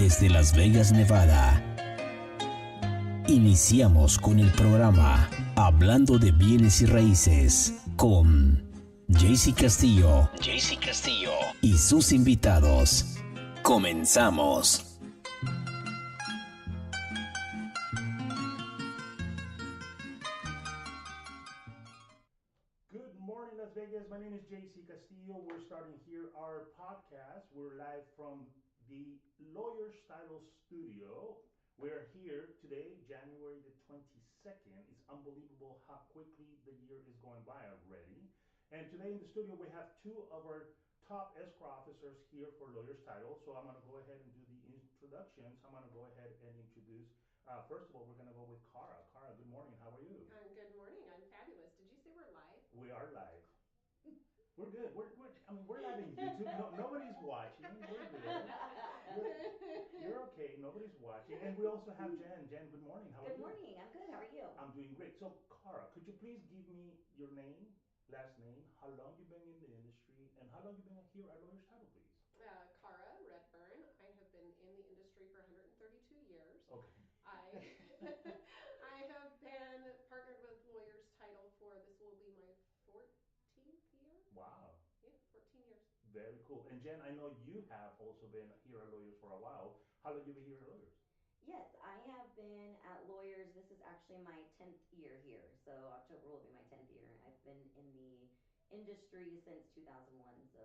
desde Las Vegas, Nevada. Iniciamos con el programa Hablando de Bienes y Raíces con JC Castillo y sus invitados. Comenzamos. Good morning, Las Vegas. My name is JC Castillo. We're starting here our podcast. We're live from the Lawyer's Title Studio. We're here today, January the 22nd. It's unbelievable how quickly the year is going by already. And today in the studio, we have two of our top escrow officers here for Lawyer's Title. So I'm going to go ahead and do the introductions. I'm going to go ahead and introduce. First of all, we're going to go with Khara. Khara, good morning. How are you? Good morning. I'm fabulous. Did you say we're live? We are live. We're good. We're live in YouTube. No, nobody's watching. We're good. You're okay. Nobody's watching. And we also have Jen. Jen, good morning. How are Good you? morning. I'm good. How are you? I'm doing great. So, Cara, could you please give me your name, last name, how long you've been in the industry, and how long you've been here at Lawyer's Title, please? Khara Redburn. I have been in the industry for 132 years. Okay. I I have been partnered with Lawyers Title for this will be my 14th year. Wow. Yeah, 14 years. Very cool. And Jen, I know you have also been here at Lawyers for a while. How long you been here at Lawyers? Yes, I have been at Lawyers. This is actually my 10th year here. So October will be my 10th year. I've been in the industry since 2001, so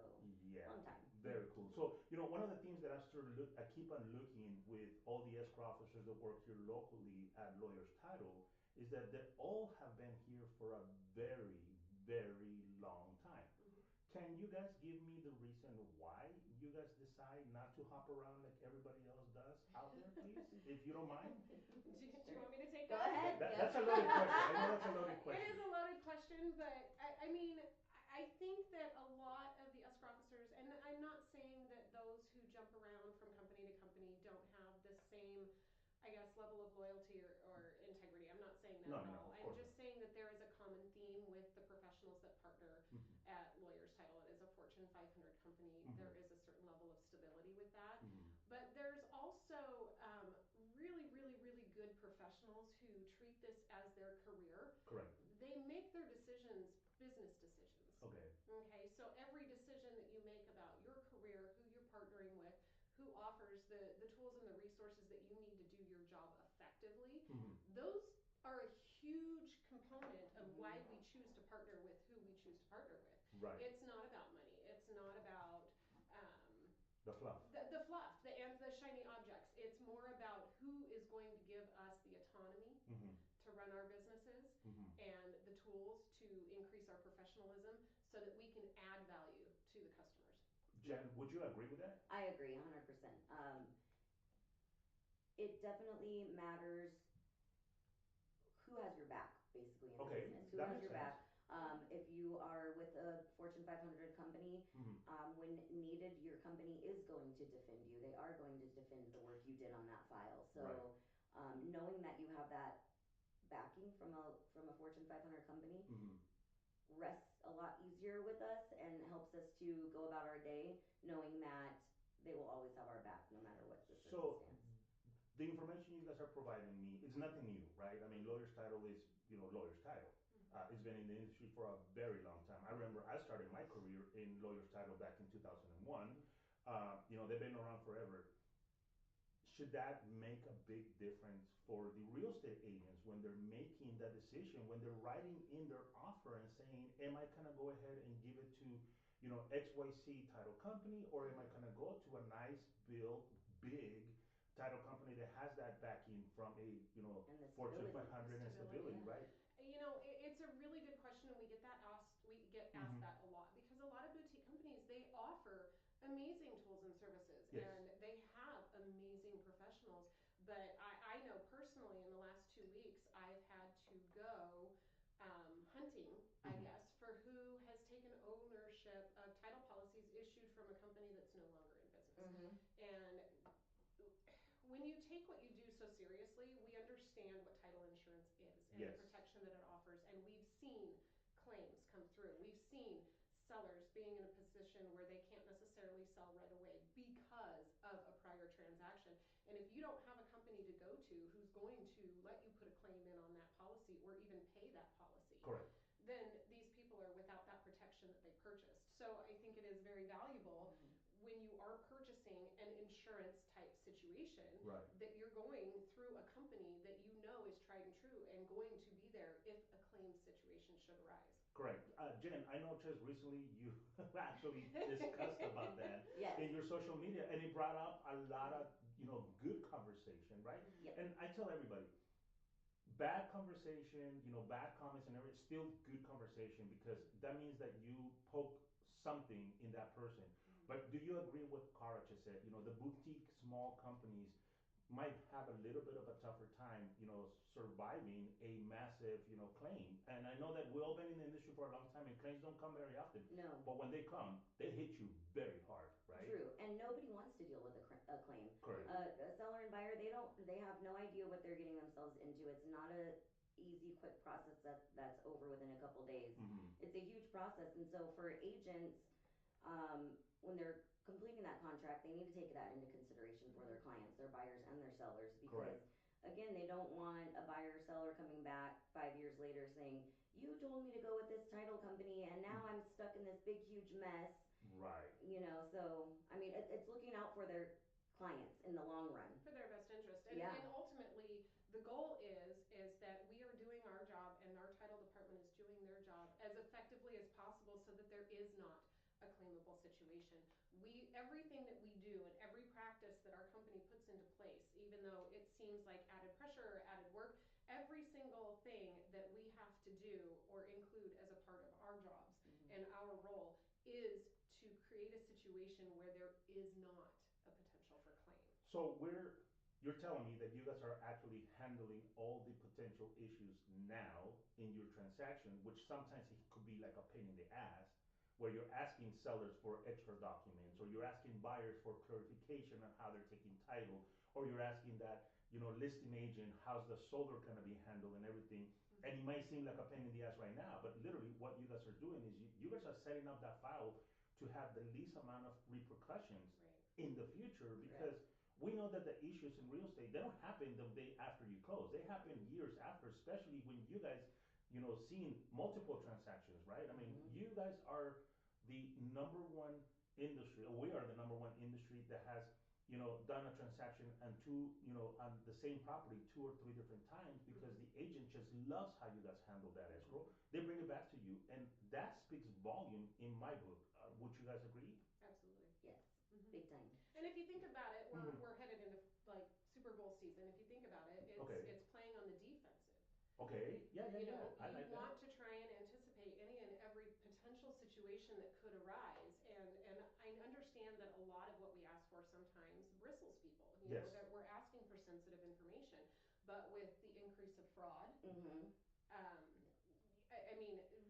Yeah, long time. very cool. So, one of the things that I keep on looking with all the escrow officers that work here locally at Lawyers Title is that they all have been here for a very, very long time. Mm-hmm. Can you guys give me the reason why you guys decide not to hop around like everybody else does out there, please, if you don't mind? Do you Sure. want me to take Go that? ahead. Yep. That's a loaded question. I know that's a loaded It question. is a loaded question, but I mean, I think that a lot of the escrow officers, and I'm not saying that those who jump around from company to company don't have the same, I guess, level of loyalty or integrity. I'm not saying that No, at no, no, all. of I'm course not. just saying that there is a common theme with the professionals that partner Hmm. at Lawyers Title. It is a Fortune 500 company. Hmm. There is a certain level of stability with that. Hmm. But there's also really, really, really good professionals who treat this as their career. Correct. They make their decisions business decisions. Okay. Okay, so every decision that you make about your career, who you're partnering with, who offers the tools and the resources that you need to do your job effectively, Hmm. those are a huge component of why we choose to partner with who we choose to partner with. Right. It's not about money. It's not about The fluff. the fluff and the shiny objects. It's more about who is going to give us the autonomy Hmm. to run our businesses Hmm. and the tools to increase our professionalism so that we can add value to the customers. Jen, would you agree with that? I agree 100%. It definitely matters who has your back, basically, in the Okay, business. Who that has makes your sense. back? If you are with a Fortune 500 company, Hmm. when needed, your company is going to defend you. They are going to defend the work you did on that file. Right. So, knowing that you have that backing from a Fortune 500 company Hmm. rests a lot easier with us and helps us to go about our day knowing that they will always have our back no matter what the So circumstance. the information you guys are providing me is nothing new, right? I mean, lawyer's title is, lawyer's title. It's been in the industry for a very long time. I remember I started my career in lawyer's title back in 2001. They've been around forever. Should that make a big difference for the real estate agents when they're making that decision, when they're writing in their offer and saying, am I going to go ahead and give it to, XYZ title company, or am I going to go to a nice built, big title company that has that backing from a, And the Fortune stability. 500 and Stability. stability, right? It's a really good question, and we get that asked. We get asked Hmm. that a lot because a lot of boutique companies they offer amazing tools and services, Yes. and they have amazing professionals. But I know personally, in the last 2 weeks, I've had to go hunting, I Hmm. guess, for who has taken ownership of title policies issued from a company that's no longer in business, Mm-hmm. and when you take what you do so seriously, we understand what title insurance is and the Yes. protection that it offers. And we've seen claims come through. We've seen sellers being in a position where they can't necessarily sell right away because of a prior transaction. And if you don't have a company to go to who's going to let you put a claim in on that policy or even pay that policy, Correct. then these people are without that protection that they purchased. So I think it is very valuable when you are purchasing an insurance type situation, Right. that you're going through a company that you know is tried and true and going to be there if a claim situation should arise. Correct. Jen, I know just recently you actually discussed about that Yes. in your social media, and it brought up a lot of, good conversation, right? Yep. And I tell everybody, bad conversation, bad comments and everything, still good conversation because that means that you poke something in that person. But do you agree with Khara just said? The boutique small companies might have a little bit of a tougher time, surviving a massive, claim. And I know that we've all been in the industry for a long time, and claims don't come very often. No. But when they come, they hit you very hard, right? True, and nobody wants to deal with a claim. Correct. A seller and buyer, they have no idea what they're getting themselves into. It's not a easy, quick process that's over within a couple days. It's a huge process, and so for agents, when they're completing that contract, they need to take that into consideration for their clients, their buyers, and their sellers, because Correct. again, they don't want a buyer or seller coming back 5 years later saying, "You told me to go with this title company, and now I'm stuck in this big, huge mess." Right. So I mean, it's looking out for their clients in the long run. For their best interest. Yeah. And ultimately, the goal is that we are doing our job and our title department is doing their job as effectively as possible so that there is not a claimable situation. Everything that we do and every practice that our company puts into place, even though it seems like added pressure or added work, every single thing that we have to do or include as a part of our jobs and our role is to create a situation where there is not a potential for claim. So you're telling me that you guys are actually handling all the potential issues now in your transaction, which sometimes it could be like a pain in the ass, where you're asking sellers for extra documents, or you're asking buyers for clarification on how they're taking title, or you're asking that, listing agent, how's the solar going to be handled and everything. And it might seem like a pain in the ass right now, but literally what you guys are doing is you guys are setting up that file to have the least amount of repercussions in the future, because we know that the issues in real estate, they don't happen the day after you close. They happen years after, especially when you guys, seeing multiple transactions, right? I mean, you guys are the number one industry, or we are the number one industry that has, done a transaction and on the same property 2 or 3 different times, because the agent just loves how you guys handle that escrow. They bring it back to you, and that speaks volume in my book. Would you guys agree? Absolutely. Yes. Big time. And if you think about it, we're headed into like Super Bowl season. If you think about it, it's playing on the defensive. Okay. Yeah. You I like want that. to try and anticipate any and every potential situation that could arise. And I understand that a lot of what we ask for sometimes bristles people. You Yes. know, that we're asking for sensitive information. But with the increase of fraud, I mean,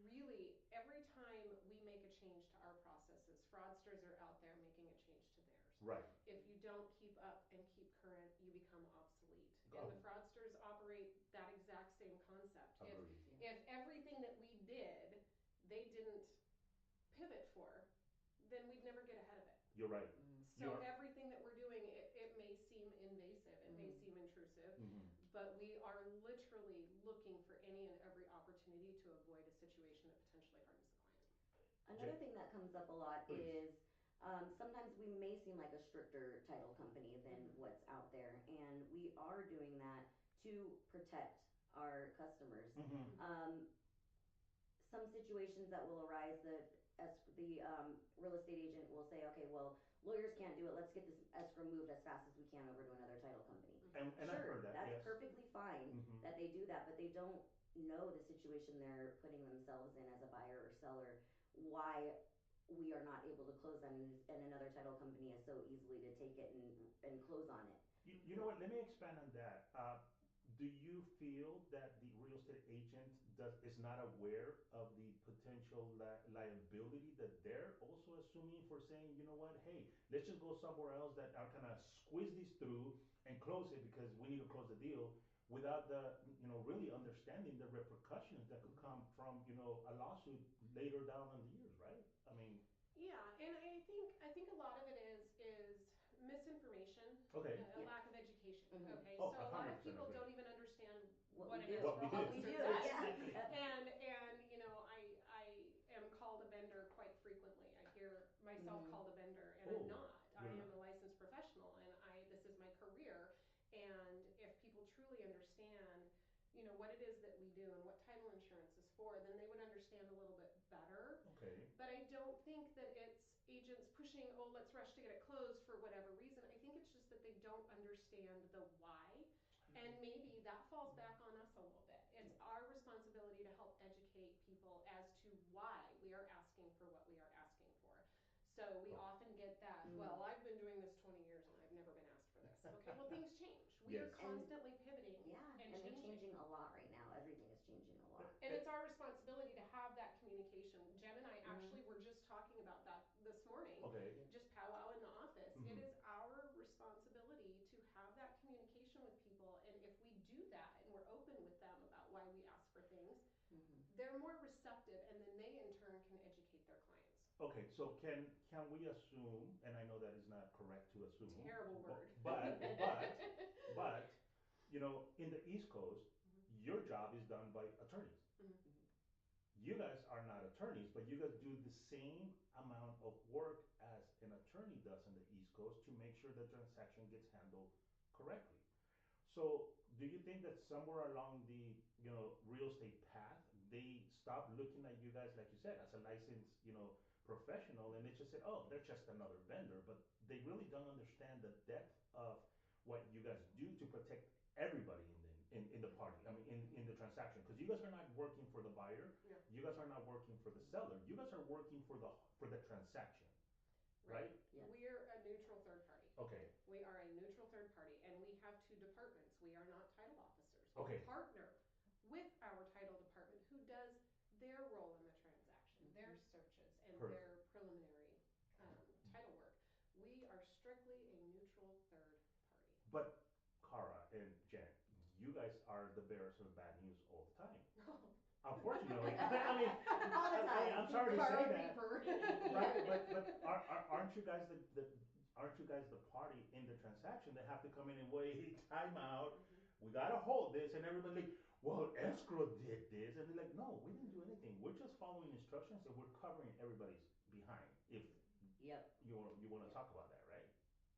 really, every time we make a change to our processes, fraudsters are out there making a change to theirs. Right. If you don't keep up and keep current, you become obsolete. Oh. And the fraudsters operate that exact same concept. Agreed. If everything that we did, they didn't pivot for, then we'd never get ahead of it. You're right. So everything that we're doing, it may seem invasive, it may seem intrusive, but we are literally looking for any and every opportunity to avoid a situation that potentially hardens the client. Another thing that comes up a lot Please. is sometimes we may seem like a stricter title company than what's out there, and we are doing that to protect our customers. Some situations that will arise, the real estate agent will say, "Okay, well, lawyers can't do it. Let's get this escrow moved as fast as we can over to another title company." And Sure, I've heard that. that's Yes. perfectly fine that they do that, but they don't know the situation they're putting themselves in as a buyer or seller, why we are not able to close on it, and another title company is so easily to take it and close on it. You know what? Let me expand on that. Do you feel that the real estate agent is not aware of the potential liability that they're also assuming for saying, you know what, hey, let's just go somewhere else that are kind of squeeze this through and close it because we need to close the deal, without the, really understanding the repercussions that could come from, a lawsuit later down in the years, right? I mean. Yeah, and I think a lot of it is misinformation, Okay. a lack of education. an do. What we escrow do. We officer do, does. yeah. And I am called a vendor quite frequently. I hear myself called a vendor, and I'm Oh, not. I you're am not. a licensed professional, and this is my career. And if people truly understand, what it is that we do and what title insurance is for, then they would understand a little bit better. Okay. But I don't think that it's agents pushing, oh, let's rush to get it closed for whatever reason. I think it's just that they don't understand the why. And maybe that falls back on us a little bit. It's our responsibility to help educate people as to why we are asking for what we are asking for. So we often get that, well, I've been doing this 20 years and I've never been asked for this. Okay, well, things change. We are Yes. constantly pivoting Yeah, and and they're changing. changing a lot right now. Everything is changing a lot. And it's our responsibility to have that communication. Jen and I actually were just talking about that this morning. Okay. Just powwow in the office. It is our responsibility to have that communication with people. And if we do that and we're open with them about why we ask for things, they're more receptive, and then they in turn can educate their clients. Okay, so can we assume, and I know that is not correct to assume. Terrible word. But in the East Coast, your job is done by attorneys. You guys are not attorneys, but you guys do the same amount of work as an attorney does in the East Coast to make sure the transaction gets handled correctly. So, do you think that somewhere along the real estate path, they stopped looking at you guys, like you said, as a licensed professional, and they just said, "Oh, they're just another vendor," but they really don't understand the depth of what you guys do to protect everybody in the party. I mean, in the transaction, because you guys are not working for the buyer, No. you guys are not working for the seller, you guys are working for the transaction, right? Yes. We're a neutral third party. Okay. We are a neutral third party, and we have two departments. We are not title officers. Okay. We partner with our title department, who does their role in the transaction, their searches, and Perfect. their preliminary title work. We are strictly a neutral third party. But Cara and Jen, you guys are the bearers of bad news all the time. Unfortunately, I mean, All the time. I'm sorry to Cara say that, Beeper. right? But aren't you guys aren't you guys the party in the transaction that have to come in and wait, time out? We gotta hold this, and everybody like, well, escrow did this, and they're like, no, we didn't do anything. We're just following instructions, and we're covering everybody's behind. If Yep. you want to talk about that, right?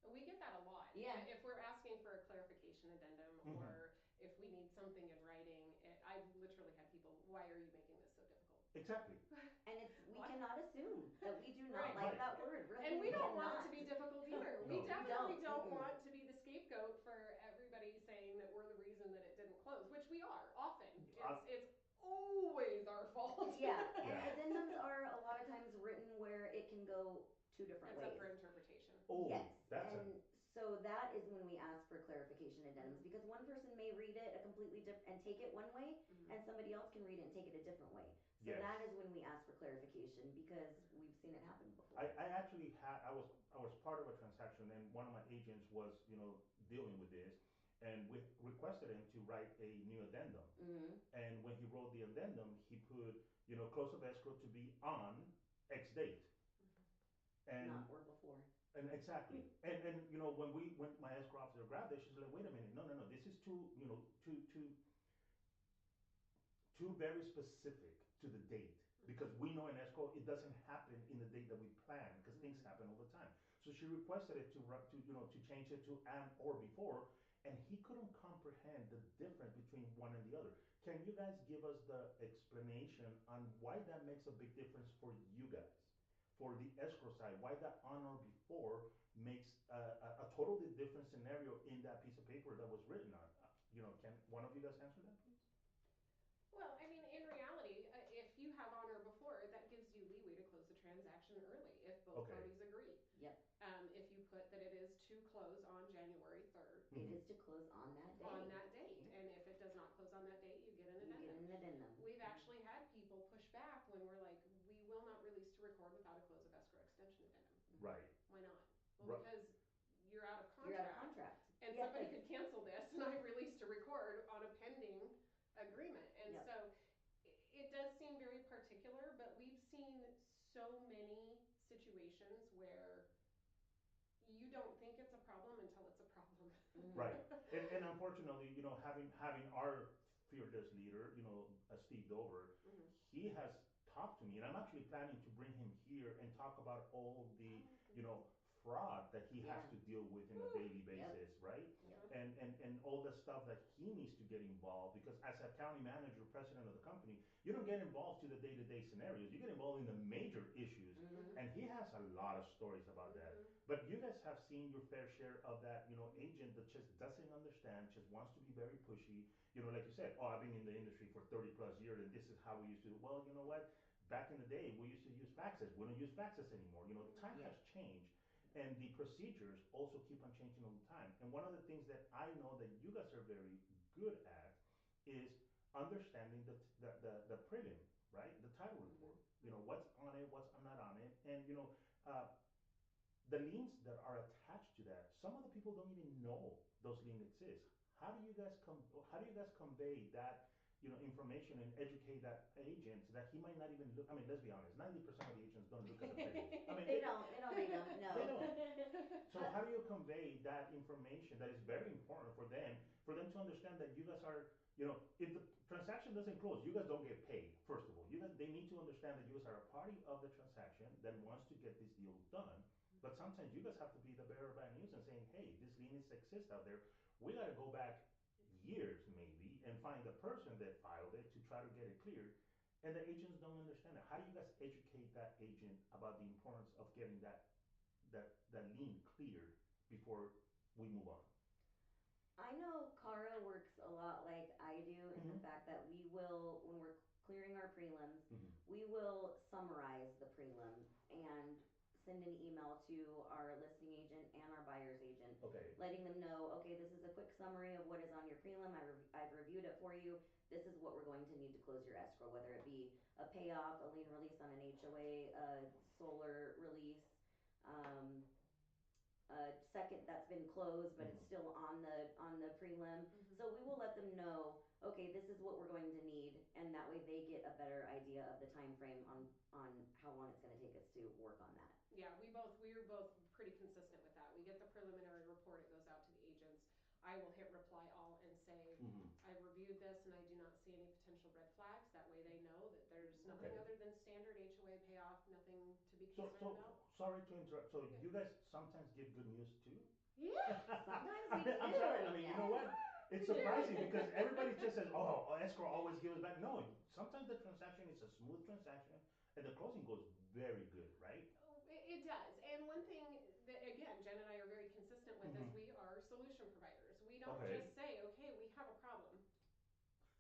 We get that a lot. Yeah. If we're asking for a clarification addendum or if we need something in writing, I've literally had people, why are you making this so difficult? Exactly. And we cannot assume that we do not Right. like Right. that word. Really, And we don't want it cannot. to be difficult either. No. We We definitely don't. don't want to be the scapegoat for everybody saying that we're the reason that it didn't close, which we are often. It's always our fault. Yeah, and Yeah. addendums are a lot of times written where it can go two different That's ways. up for interpretation. Oh, Yes, that's and so that is when we ask for clarification addendums because one person may read it a completely different and take it one way, and somebody else can read it and take it a different way. So Yes. that is when we ask for clarification because we've seen it happen before. I actually had I was part of a transaction, and one of my agents was dealing with this, and we requested him to write a new addendum. And when he wrote the addendum, he put close of escrow to be on X date, and Not or before. and exactly, and when my escrow officer grabbed it, she's like, wait a minute, no, this is too very specific to the date, because we know in escrow it doesn't happen in the date that we plan, because things happen over time. So she requested it to change it to and or before, and he couldn't comprehend the difference between one and the other. Can you guys give us the explanation on why that makes a big difference for you guys, for the escrow side? Why that on or before makes a totally different scenario in that piece of paper that was written on? Can one of you guys answer that, please? Well, I mean, in reality, if you have on or before, that gives you leeway to close the transaction early if both Okay. parties agree. Yep. If you put that it is to close on January 3rd, It is to close on that day. on that date, and if it does not close on that date, you get an You addendum. get an addendum. We've actually had people push back when we're like, we will not release to record without a close of escrow extension addendum. Right. Why not? Well, Right. because you're out of contract. You're out of contract. And Yeah. somebody could cancel this, and I released to record on a pending agreement. And Yep. so it does seem very particular, but we've seen so many situations where you don't think it's a problem until it's a problem. Right. And unfortunately, having our fearless leader, Steve Dover, Mhm. he has talked to me, and I'm actually planning to bring him here and talk about all the, Oh, you good. know, fraud that he has Yeah. to deal with in a Whew. daily Yep. basis, right? Yep. Uh-huh. And all the stuff that he needs to get involved, because as a county manager, president of the company, you don't get involved to the day-to-day scenarios. You get involved in the major issues, Mm-hmm. and he has a lot of stories about that. Mhm. But you guys have seen your fair share of that, agent that just doesn't understand, just wants to be very pushy. Like you said, oh, I've been in the industry for 30 plus years, and this is how we used to do. Well, you know what? Back in the day, we used to use faxes. We don't use faxes anymore. Time Yeah. has changed, and the procedures also keep on changing all the time. And one of the things that I know that you guys are very good at is understanding the prelim, right? The title Mm-hmm. report. What's on it, what's not on it, and uh, the liens that are attached to that. Some of the people don't even know those liens exist. How do you guys How do you guys convey that? Information and educate that agent so that he might not even look. I mean, let's be honest. 90% of the agents don't look at the prelims. I mean, They don't. They don't read them. they No. don't. So how do you convey that information that is very important for them to understand that you guys are, if the transaction doesn't close, you guys don't get paid. First of all, they need to understand that you guys are a party of the transaction that wants to get this deal done. But sometimes you guys have to be the bearer of bad news and saying, hey, this lien is exist out there. We got to go back years maybe and find the person that filed it to try to get it cleared. And the agents don't understand it. How do you guys educate that agent about the importance of getting that lien cleared before we move on? I know Kara works a lot like I do in the Mm-hmm. fact that we will, when we're clearing our prelims, Mm-hmm. we will summarize the prelim and send an email to our listing agent and our buyer's agent, Okay. letting them know, okay, this is a quick summary of what is on your prelim. I've reviewed it for you. This is what we're going to need to close your escrow, whether it be a payoff, a lien release on an HOA, a solar release, um, a second that's been closed but it's Mm-hmm. still on the prelim. Mhm. So we will let them know, okay, this is what we're going to need, and that way they get a better idea of the time frame on how long it's going to take us to work on that. Yeah, we are both pretty consistent with that. We get the preliminary report, it goes out to the agents. I will hit reply all and say, Mm-hmm. I've reviewed this and I do not see any potential red flags. That way they know that there's nothing Okay. other than standard HOA payoff, nothing to be So, concerned so about. sorry to interrupt. So Yeah. you guys sometimes give good news too? Yeah. Sometimes we I'm do. sorry. I mean, you know Yes. what? It's We do. surprising because everybody just says, "Oh, escrow always gives back." No, sometimes the transaction is a smooth transaction, and the closing goes very good, right? Oh, it does. And one thing that, again, Jen and I are very consistent with Mm-hmm. is we are solution providers. We don't Okay. just say, okay, we have a problem,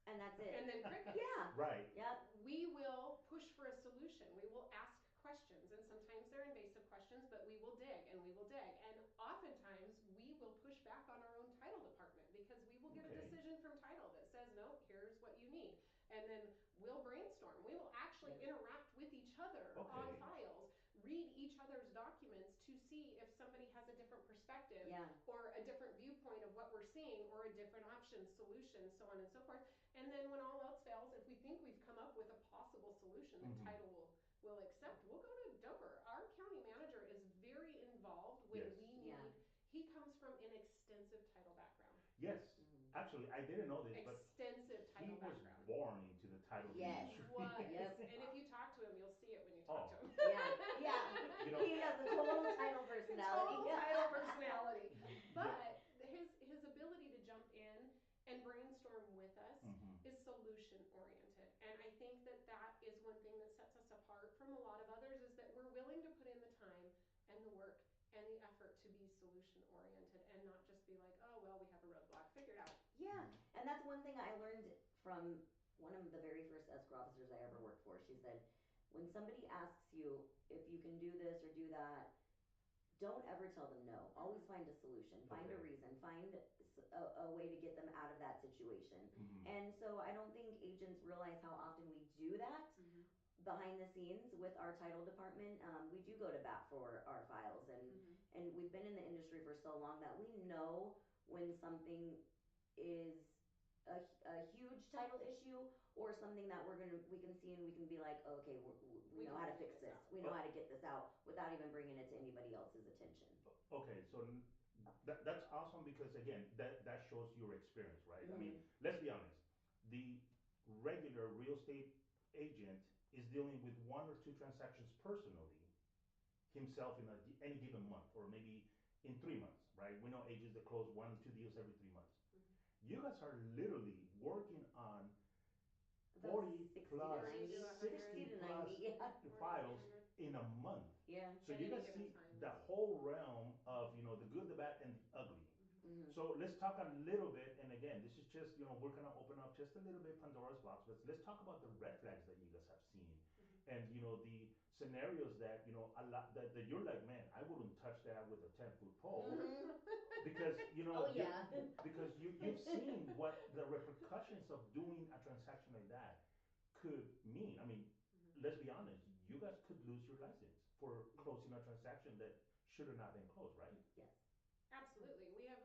And that's it. and then crickets. Yeah. Right. Yep. We will push for a solution. We will ask questions, and sometimes they're invasive questions, but we will dig and we will dig. And oftentimes we will push back on our own title department because we will get a Okay. decision from title that says, no, here's what you need. And then we'll brainstorm. We will actually Yep. interact with each other on Okay. files, read each other's documents to see if somebody has a different perspective Yeah. or a different viewpoint of what we're seeing or a different option, solution, so on and so forth. And then when all else fails, if we think we've come up with a possible solution that Mm-hmm. title will accept, we'll go to Dover. Our county manager is very involved when Yes. we Yeah. need. He comes from an extensive title background. Yes. Mm-hmm. Actually, I didn't know this, but Extensive he title was background. born into the title Yes. He industry. was. Yep. And if you talk to him, you'll see it when you talk Oh, to him. Yeah. Yeah. you know, He has a total title personality. Total title personality. yeah. But his ability to jump in and brainstorm with us Mm-hmm. is solution oriented. And I think that that is one thing that sets us apart from a lot of others is that we're willing to put in the time and the work and the effort to be solution oriented and not just be like, oh, well, we have a roadblock figured out. Yeah, Mm-hmm. and that's one thing I learned from one of the very first escrow officers I ever worked for. She said, when somebody asks you if you can do this or do that, don't ever tell them no. Always Mm-hmm. find a solution, find a Okay. reason, find a way to get them out of that situation. Mm-hmm. And so I don't think agents realize how often we do that Mm-hmm. behind the scenes with our title department. We do go to bat for our files, Mm-hmm. and we've been in the industry for so long that we know when something is a huge title issue or something that we can see and we can be like, oh, okay, we We know can how to figure fix this this. out. We know Oh, how to get this out without even bringing it to anybody else's attention. okay. So that's awesome because again, that shows your experience, right? I mean, Mm-hmm. let's be honest. The regular real estate agent is dealing with one or two transactions personally himself in any given month, or maybe in 3 months, right? We know agents that close 1 2 deals every 3 months. You guys are literally working on About 40 60 to plus 90, 60 60 to plus 90, yeah. files in a month. Yeah. So At you any guys given see time. the whole realm of the good, the bad, and the ugly. So let's talk a little bit, and again, this is just we're gonna open up just a little bit Pandora's box, but let's talk about the red flags that you guys have seen, and the scenarios that a lot that you're like, man, I wouldn't touch that with a 10 foot pole, because Oh, yeah. because you've seen what the repercussions of doing a transaction like that could mean. I mean, let's be honest, you guys could lose your license for closing a transaction that should have not been closed, right? Yes. Absolutely. We have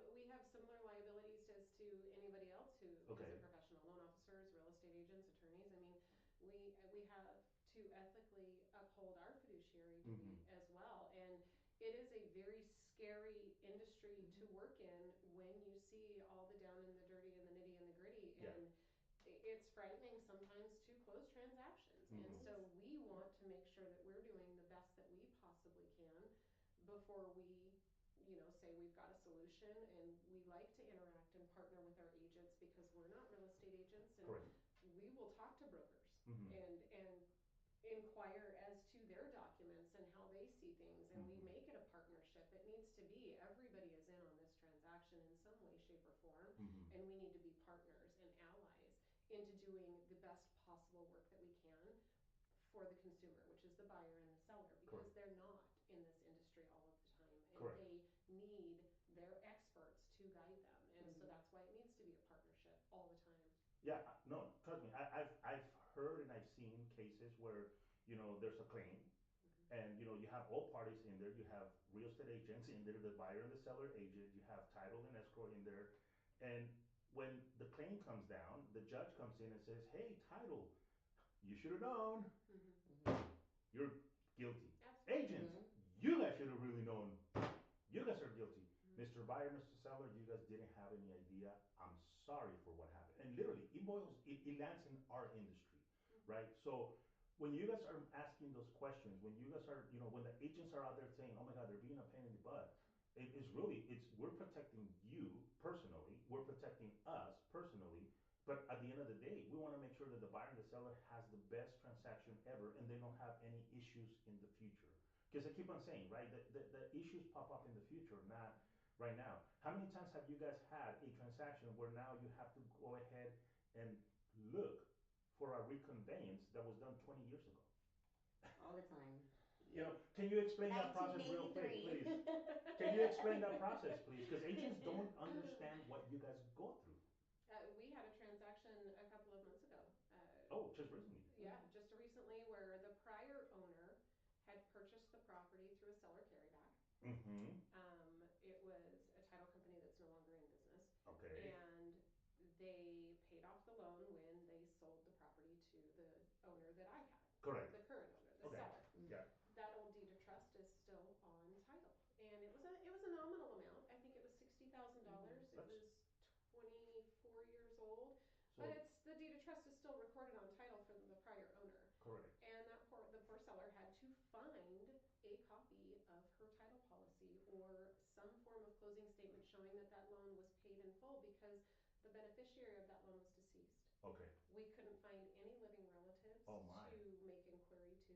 similar liabilities as to anybody else who is Okay. a professional, loan officers, real estate agents, attorneys. I mean, we have to ethically uphold our fiduciary duty as well. And it is a very scary industry to work in when you see all the down and the dirty and the nitty and the gritty. Yeah. And it's frightening sometimes to close transactions. And so we want to make sure that we're doing the best that we possibly can before we say we've got a solution. And we like to interact and partner with our agents because we're not real estate agents, and Correct. we will talk to brokers Mhm. and inquire as to their documents and how they see things, and we make it a partnership. It needs to be everybody is in on this transaction in some way, shape, or form, and we need to be partners and allies into doing the best possible work that we can for the consumer, which is the buyer and the seller, because Correct. they're not in this industry all of the time, and Correct. they need their experts to guide them. And so that's why it needs to be a partnership all the time. Yeah, no, trust me. I've heard and I've seen cases where there's a claim, and you have all parties in there. You have real estate agents in there, the buyer and the seller agent. You have title and escrow in there, and when the claim comes down, the judge comes in and says, "Hey, title, you should have known. You're guilty. Absolutely. Agents, you guys should have really known. You guys are guilty. Mr. Buyer, Mr. Seller, you guys didn't have any idea. I'm sorry for what happened." And literally, it lands in our industry, right? So when you guys are asking those questions, when you guys are, when the agents are out there saying, "Oh my God, they're being a pain in the butt," we're protecting you personally, we're protecting us personally, but at the end of the day, we want to make sure that the buyer and the seller has the best transaction ever, and they don't have any issues in the future. Because I keep on saying, right, the issues pop up in the future, not right now. How many times have you guys had a transaction where now you have to go ahead and look for a reconveyance that was done 20 years ago? All the time. Can you explain that process real quick, 1983. please? Can you explain that process, please? Because agents don't understand what you guys go through. We had a transaction a couple of months ago. Oh, just recently. Yeah, just recently, where the prior owner had purchased the property through a seller carryback. It was a title company that's no longer in business. Okay. And they paid off the loan when they sold the property to the owner that I had. Correct. The current owner, the Okay. seller. Yeah. That old deed of trust is still on title, and it was a nominal amount. I think it was $60,000. It was 24 years old, So but it's the deed of trust is still recorded on title for the prior owner. correct. And the poor seller had to find a copy of her title policy or some form of closing statement showing that that loan was paid in full, because the beneficiary of that loan was deceased. Okay. We couldn't find any living relatives Oh, my. to make inquiry to.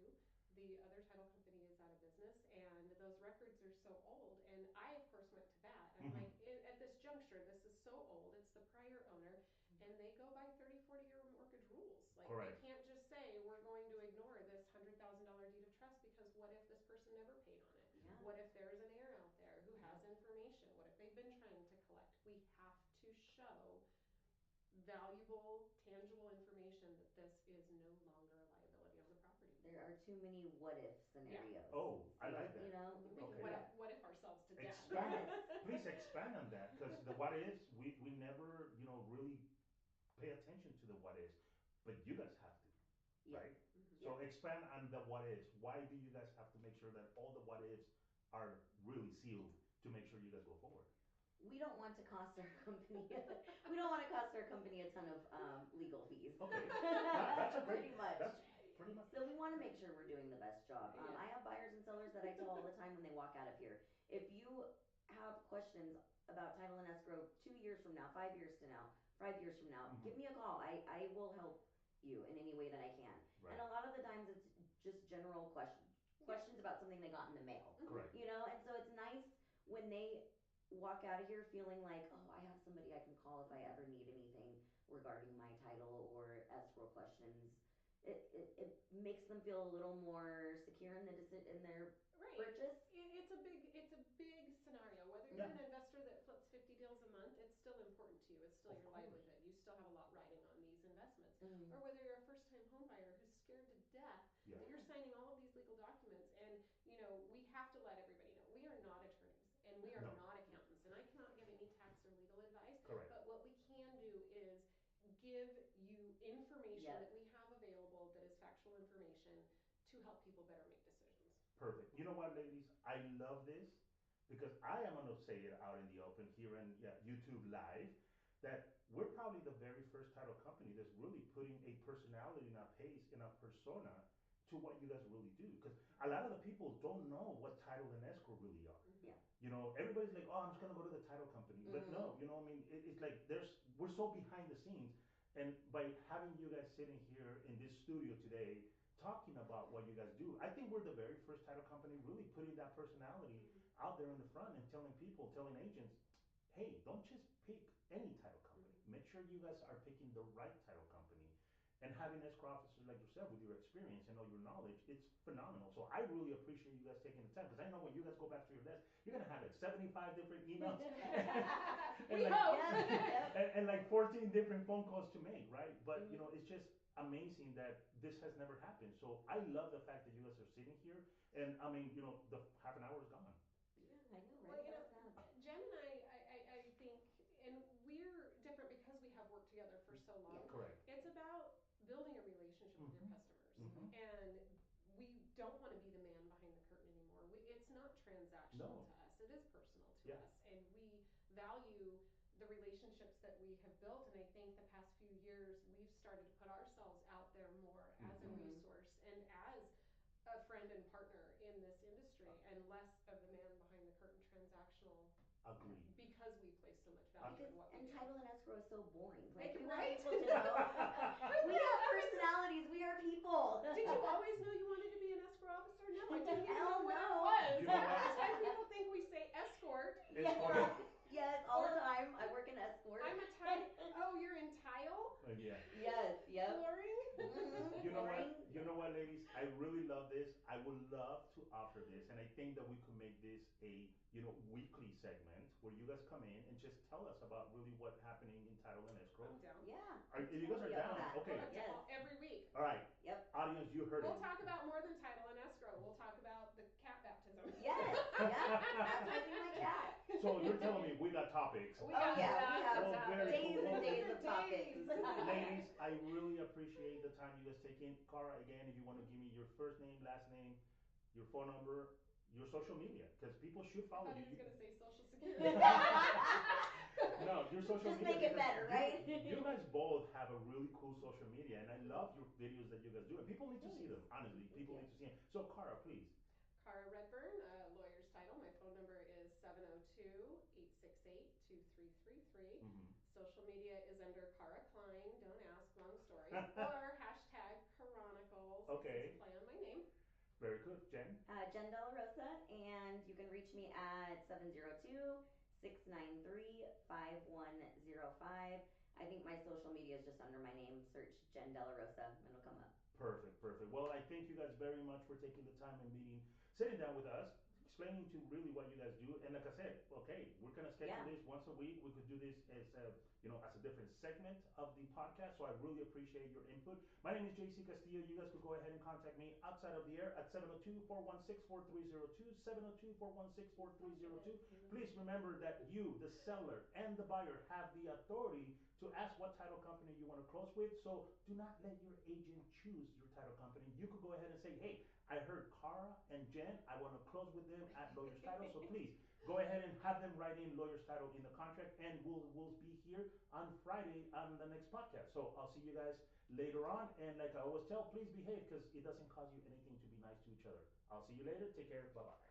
The other title company is out of business, and those records are so old. And I, of course, went to bat. I'm like, at this juncture, this is so old. It's the prior owner, and they go by 30, 40-year mortgage rules. Like, Correct. they can't just say, we're going to ignore this $100,000 deed of trust, because what if this person never paid on it? Yeah. What if there's an heir out there who has information? What if they've been trying to collect? We have to show valuable, tangible information that this is no longer a liability on the property. There are too many what if scenarios. Oh, I So, like that. We Okay. what if ourselves to death? Expand. Yes. Please expand on that, because the what ifs, we never, really pay attention to the what ifs, but you guys have to, Yeah. right? So expand on the what ifs. Why do you guys have to make sure that all the what ifs are really sealed to make sure you guys go forward? we don't want to cost our company we don't want to cost our company a ton of legal fees. Okay, that's a great. Pretty much. That's pretty much. So we want to make sure we're doing the best job. Yeah. I have buyers and sellers that I tell all the time when they walk out of here. If you have questions about title and escrow 2 years from now, 5 years to now, 5 years from now, give me a call. I will help you in any way that I can. Right. And a lot of the times it's just general questions about something they got in the mail. Correct. And so it's nice when they walk out of here feeling like, oh, I have somebody I can call if I ever need anything regarding my title or escrow questions. It makes them feel a little more secure in in their Right. purchase. It's a big scenario. Whether Yeah. you're an investor that flips 50 deals a month, it's still important to you. It's still Of your course. livelihood. You still have a lot riding on these investments. Or whether you're a first-time home buyer who's scared to death Yeah. that you're signing all of these legal documents, and we have to let everybody know we are not attorneys and we are No. not accountants, and I cannot give any tax or legal advice. Correct. But what we can do is give you information Yep. that we have available that is factual information to help people better make decisions. Perfect. You know what, ladies? I love this because I am going to say it out in the open here in YouTube Live that we're probably the very first title company that's really putting a personality and a pace and a persona to what you guys really do. Because a lot of the people don't know what title and escrow really are. Yeah. Everybody's like, oh, I'm just going to go to the title company. But no, I mean, it's like we're so behind the scenes. And by having you guys sitting here in this studio today, talking about what you guys do. I think we're the very first title company really putting that personality out there in the front and telling people, telling agents, hey, don't just pick any title company. Make sure you guys are picking the right title company. And having escrow officers like yourself with your experience and all your knowledge, it's phenomenal. So I really appreciate you guys taking the time because I know when you guys go back to your desk, you're going to have like 75 different emails and, We like, hope. and like 14 different phone calls to make, right? But, it's just amazing that this has never happened. So I love the fact that you guys are sitting here. And I mean, the half an hour is gone. Yeah, I know, Well, right? That's sad. Jen and I think, and we're different because we have worked together for so long. Yeah. Correct. It's about building a relationship with your customers. And we don't want to be the man behind the curtain anymore. It's not transactional No. to us. It is personal to Yeah. us. And we value the relationships that we have built. And I think the past few years, we've started to put ourselves out there more as a resource and as a friend and partner in this industry, and less of the man behind the curtain transactional, Agreed. because we place so much value Because in what we do. title and escrow is so boring. Like, we want Right? people to know we have personalities. We are people. Did you always know you wanted to be an escrow officer? No, I didn't even Hell know what no. it was. You know what? That's why people think we say escort. Escort. Yes, all or- the time. I work in escort. I'm a tile. Oh, you're in tile? Yeah. Yes, yep. Flooring? You know Flooring. what? You know what, ladies? I really love this. I would love to offer this, and I think that we could make this a weekly segment where you guys come in and just tell us about really what's happening in title and escrow. I'm down. Yeah. You guys are Totally up for down? that. Okay. Yes. Every week. All right. Yep. Audience, you heard We'll it. talk about more than title and escrow. We'll talk about the cat baptism. Yes. Yep. Baptizing my cat. So you're telling me we got topics. We Oh, got yeah, we lots have of Well, very topics. days cool. and days of Days. topics. Ladies, I really appreciate the time you guys taking. Khara, again, if you want to give me your first name, last name, your phone number, your social media, because people should I follow thought you. he was going to say Social Security. No, your social Just media. make it because better, right? You guys both have a really cool social media, and I love your videos that you guys do. And people need to see them, honestly. People you. need to see them. So, Khara, please. Khara Redburn, lawyer's title. My phone number is 702-868-2333. Social media is under Khara Klein. Don't ask, long story. Or hashtag Chronicles. Okay. It's a play on my name. Very good. Jen? Jen De La Rosa, and you can reach me at 702-693-5105. I think my social media is just under my name. Search Jen De La Rosa, and it'll come up. Perfect, perfect. Well, I thank you guys very much for taking the time and sitting down with us, explaining to really what you guys do. And like I said, okay, we're gonna schedule this once a week. We could do this as as a different segment of the podcast. So I really appreciate your input. My name is JC Castillo. You guys could go ahead and contact me outside of the air at 702-416-4302, 702-416-4302. Please remember that you, the seller and the buyer, have the authority to ask what title company you want to close with. So do not let your agent choose your title company. You could go ahead and say, hey, I heard Khara and Jen. I want to close with them at Lawyers Title. So please go ahead ahead and have them write in lawyer's title in the contract, and we'll be here on Friday on the next podcast. So I'll see you guys later on. And like I always tell, please behave because it doesn't cost you anything to be nice to each other. I'll see you later. Take care. Bye bye.